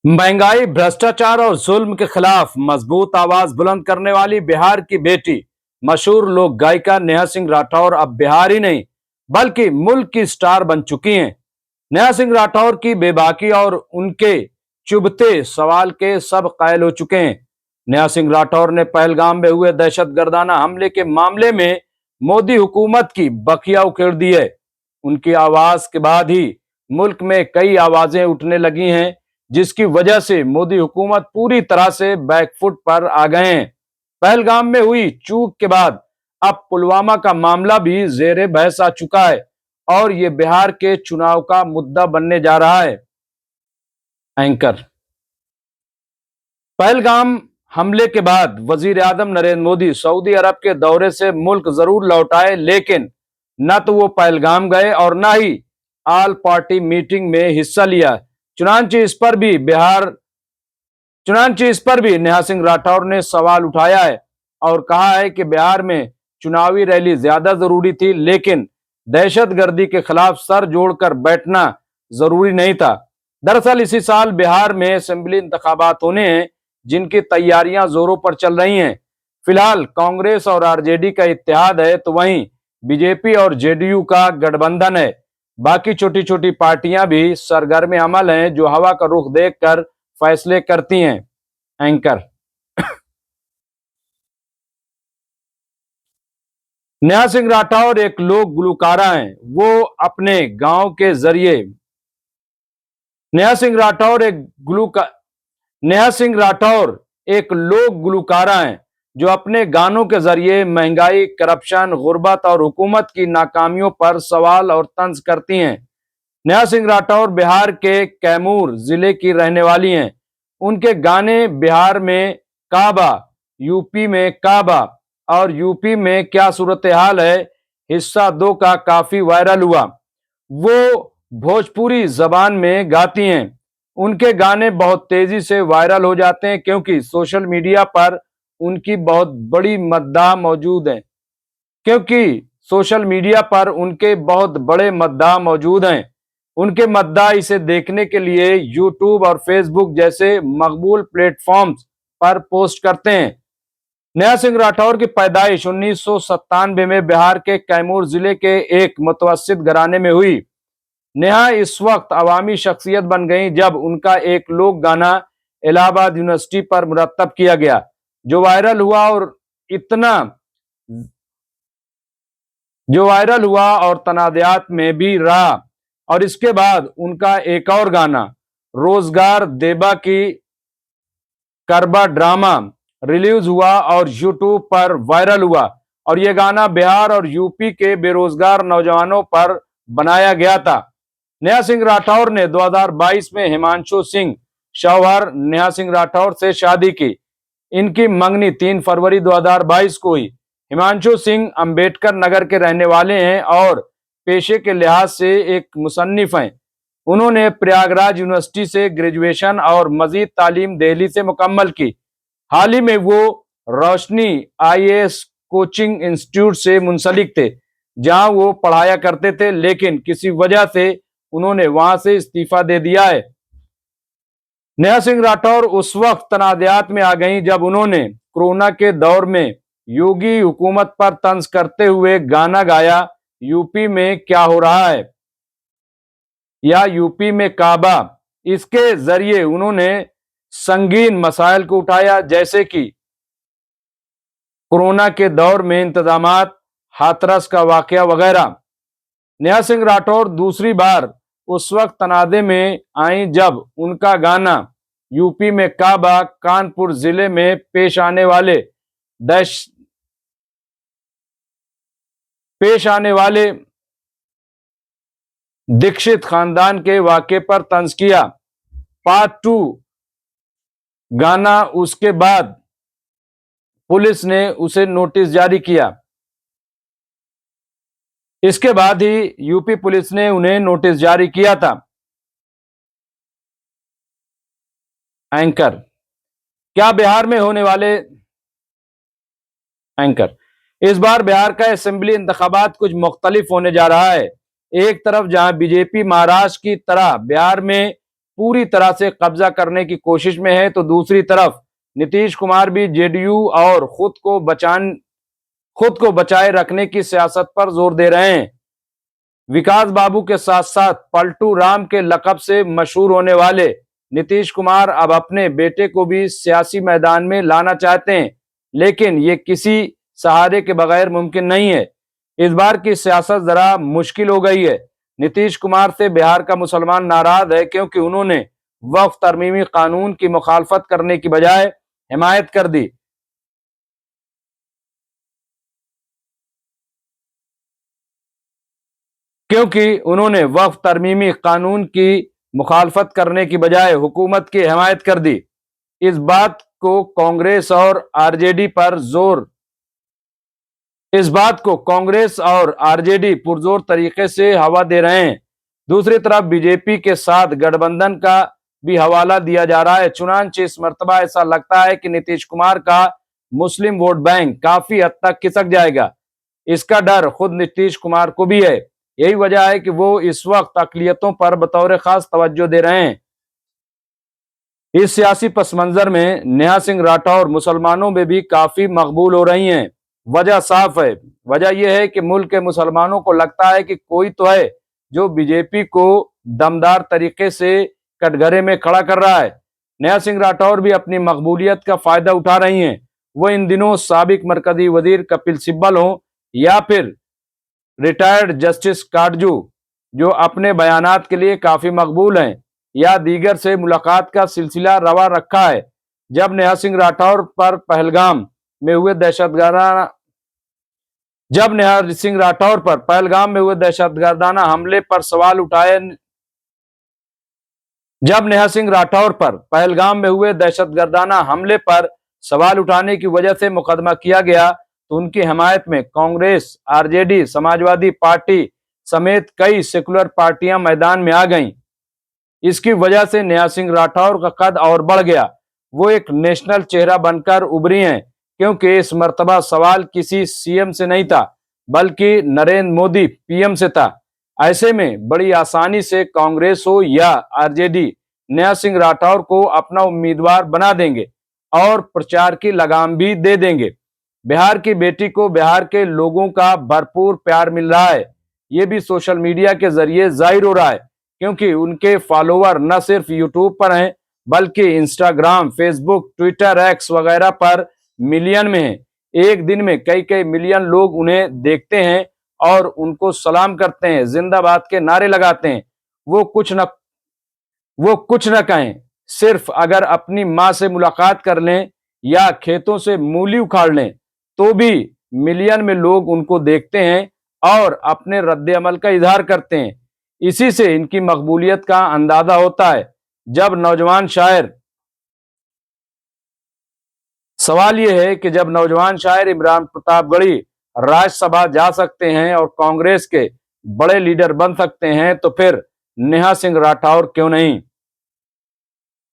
महंगाई, भ्रष्टाचार और जुल्म के खिलाफ मजबूत आवाज बुलंद करने वाली बिहार की बेटी, मशहूर लोक गायिका नेहा सिंह राठौर अब बिहार ही नहीं बल्कि मुल्क की स्टार बन चुकी हैं। नेहा सिंह राठौर की बेबाकी और उनके चुभते सवाल के सब कायल हो चुके हैं। नेहा सिंह राठौर ने पहलगाम में हुए दहशतगर्दाना हमले के मामले में मोदी हुकूमत की बखिया उखेड़ दी है। उनकी आवाज के बाद ही मुल्क में कई आवाजें उठने लगी हैं, जिसकी वजह से मोदी हुकूमत पूरी तरह से बैकफुट पर आ गए हैं। पहलगाम में हुई चूक के बाद अब पुलवामा का मामला भी जेरे बहस आ चुका है और ये बिहार के चुनाव का मुद्दा बनने जा रहा है। एंकर पहलगाम हमले के बाद वजीर आजम नरेंद्र मोदी सऊदी अरब के दौरे से मुल्क जरूर लौट आए, लेकिन न तो वो पहलगाम गए और न ही ऑल पार्टी मीटिंग में हिस्सा लिया। चुनांचे इस पर भी नेहा सिंह राठौर ने सवाल उठाया है और कहा है कि बिहार में चुनावी रैली ज्यादा जरूरी थी, लेकिन दहशतगर्दी के खिलाफ सर जोड़कर बैठना जरूरी नहीं था। दरअसल इसी साल बिहार में असेंबली इंतखाबात होने हैं, जिनकी तैयारियां जोरों पर चल रही हैं। फिलहाल कांग्रेस और आरजेडी का इत्तेहाद है, तो वहीं बीजेपी और जेडीयू का गठबंधन है। बाकी छोटी छोटी पार्टियां भी सरगर्म अमल हैं, जो हवा का रुख देखकर फैसले करती हैं। एंकर नेहा सिंह राठौर एक लोक गुलकारा हैं। वो अपने गांव के जरिए नेहा सिंह राठौर एक लोक गुलकारा हैं, जो अपने गानों के जरिए महंगाई, करप्शन, गुर्बत और हुकूमत की नाकामियों पर सवाल और तंज करती हैं। नेहा सिंह राठौर बिहार के कैमूर जिले की रहने वाली हैं। उनके गाने बिहार में काबा, यूपी में काबा और यूपी में क्या सूरत हाल है हिस्सा 2 का काफी वायरल हुआ। वो भोजपुरी जबान में गाती हैं। उनके गाने बहुत तेजी से वायरल हो जाते हैं, क्योंकि सोशल मीडिया पर उनकी बहुत बड़ी मद्दाह मौजूद है क्योंकि सोशल मीडिया पर उनके बहुत बड़े मद्दाह मौजूद हैं। उनके मद्दाह इसे देखने के लिए यूट्यूब और फेसबुक जैसे मकबूल प्लेटफॉर्म्स पर पोस्ट करते हैं। नेहा सिंह राठौर की पैदाइश 1997 में बिहार के कैमूर जिले के एक मुतवस्सित घराने में हुई। नेहा इस वक्त अवामी शख्सियत बन गई जब उनका एक लोक गाना इलाहाबाद यूनिवर्सिटी पर मुरत्तब किया गया, जो वायरल हुआ और तनाज़ात में भी रहा। और इसके बाद उनका एक और गाना रोजगार देबा की करबा ड्रामा रिलीज हुआ और यूट्यूब पर वायरल हुआ, और यह गाना बिहार और यूपी के बेरोजगार नौजवानों पर बनाया गया था। नेहा सिंह राठौर ने 2022 में हिमांशु सिंह शौहर नेहा सिंह राठौर से शादी की। इनकी मंगनी 3 फरवरी 2022 को हुई। हिमांशु सिंह अंबेडकर नगर के रहने वाले हैं और पेशे के लिहाज से एक मुसन्निफ हैं। उन्होंने प्रयागराज यूनिवर्सिटी से ग्रेजुएशन और मजीद तालीम दिल्ली से मुकम्मल की। हाल ही में वो रोशनी आईएएस कोचिंग इंस्टीट्यूट से मुंसलिक थे, जहां वो पढ़ाया करते थे, लेकिन किसी वजह से उन्होंने वहां से इस्तीफा दे दिया है। नेहा सिंह राठौर उस वक्त तनाज़ात में आ गई जब उन्होंने कोरोना के दौर में योगी हुकूमत पर तंज करते हुए गाना गाया, यूपी में क्या हो रहा है या यूपी में काबा। इसके जरिए उन्होंने संगीन मसाइल को उठाया, जैसे कि कोरोना के दौर में इंतजामात, हाथरस का वाकया वगैरह। नेहा सिंह राठौर दूसरी बार उस वक्त तनाज़े में आई जब उनका गाना यूपी में काबा कानपुर जिले में पेश आने वाले दीक्षित खानदान के वाक़े पर तंज किया। पार्ट 2 गाना उसके बाद पुलिस ने उसे नोटिस जारी किया। इसके बाद ही यूपी पुलिस ने उन्हें नोटिस जारी किया था। एंकर क्या बिहार में होने वाले एंकर इस बार बिहार का असेंबली इंतखाबात कुछ मुख्तलिफ होने जा रहा है। एक तरफ जहां बीजेपी महाराष्ट्र की तरह बिहार में पूरी तरह से कब्जा करने की कोशिश में है, तो दूसरी तरफ नीतीश कुमार भी जेडीयू और खुद को बचाए रखने की सियासत पर जोर दे रहे हैं। विकास बाबू के साथ साथ पलटू राम के लकब से मशहूर होने वाले नीतीश कुमार अब अपने बेटे को भी सियासी मैदान में लाना चाहते हैं, लेकिन ये किसी सहारे के बगैर मुमकिन नहीं है। इस बार की सियासत जरा मुश्किल हो गई है। नीतीश कुमार से बिहार का मुसलमान नाराज है, क्योंकि उन्होंने वक्फ तरमीमी कानून की मुखालफत करने की बजाय हिमायत कर दी। क्योंकि उन्होंने वक्फ तरमीमी कानून की मुखालफत करने की बजाय हुकूमत की हिमायत कर दी। इस बात को कांग्रेस और आरजेडी पर जोर इस बात को कांग्रेस और आरजेडी पुरजोर तरीके से हवा दे रहे हैं। दूसरी तरफ बीजेपी के साथ गठबंधन का भी हवाला दिया जा रहा है। चुनांचे इस मर्तबा ऐसा लगता है कि नीतीश कुमार का मुस्लिम वोट बैंक काफी हद तक खिसक जाएगा। इसका डर खुद नीतीश कुमार को भी है। यही वजह है कि वो इस वक्त अकलियतों पर बतौर खास तवज्जो दे रहे हैं। इस सियासी पस मंजर में नेहा सिंह राठौर मुसलमानों में भी काफी मकबूल हो रही हैं। वजह साफ है। वजह यह है कि मुल्क के मुसलमानों को लगता है कि कोई तो है जो बीजेपी को दमदार तरीके से कटघरे में खड़ा कर रहा है। नेहा सिंह राठौर भी अपनी मकबूलियत का फायदा उठा रही हैं। वो इन दिनों साबिक मरकजी वजीर कपिल सिब्बल हो या फिर रिटायर्ड जस्टिस काटजू, जो अपने बयानात के लिए काफी मकबूल हैं, या दीगर से मुलाकात का सिलसिला रवा रखा है। जब नेहा सिंह राठौर पर पहलगाम में हुए दहशतगर्दाना हमले पर सवाल उठाए जब नेहा सिंह राठौर पर पहलगाम में हुए दहशतगर्दाना हमले पर सवाल उठाने की वजह से मुकदमा किया गया, तो उनकी हिमायत में कांग्रेस, आरजेडी, समाजवादी पार्टी समेत कई सेकुलर पार्टियां मैदान में आ गईं। इसकी वजह से नेहा सिंह राठौर का कद और बढ़ गया। वो एक नेशनल चेहरा बनकर उभरी हैं, क्योंकि इस मर्तबा सवाल किसी सीएम से नहीं था, बल्कि नरेंद्र मोदी पीएम से था। ऐसे में बड़ी आसानी से कांग्रेस हो या आरजेडी नेहा सिंह राठौर को अपना उम्मीदवार बना देंगे और प्रचार की लगाम भी दे देंगे। बिहार की बेटी को बिहार के लोगों का भरपूर प्यार मिल रहा है। ये भी सोशल मीडिया के जरिए जाहिर हो रहा है, क्योंकि उनके फॉलोअर न सिर्फ यूट्यूब पर हैं, बल्कि इंस्टाग्राम, फेसबुक, ट्विटर, एक्स वगैरह पर मिलियन में हैं। एक दिन में कई कई मिलियन लोग उन्हें देखते हैं और उनको सलाम करते हैं, जिंदाबाद के नारे लगाते हैं। वो कुछ न कहें, सिर्फ अगर अपनी माँ से मुलाकात कर लें या खेतों से मूली उखाड़ लें, तो भी मिलियन में लोग उनको देखते हैं और अपने रद्द अमल का इजहार करते हैं। इसी से इनकी मकबूलियत का अंदाजा होता है। सवाल यह है कि जब नौजवान शायर इमरान प्रतापगढ़ी राज्यसभा जा सकते हैं और कांग्रेस के बड़े लीडर बन सकते हैं, तो फिर नेहा सिंह राठौर क्यों नहीं।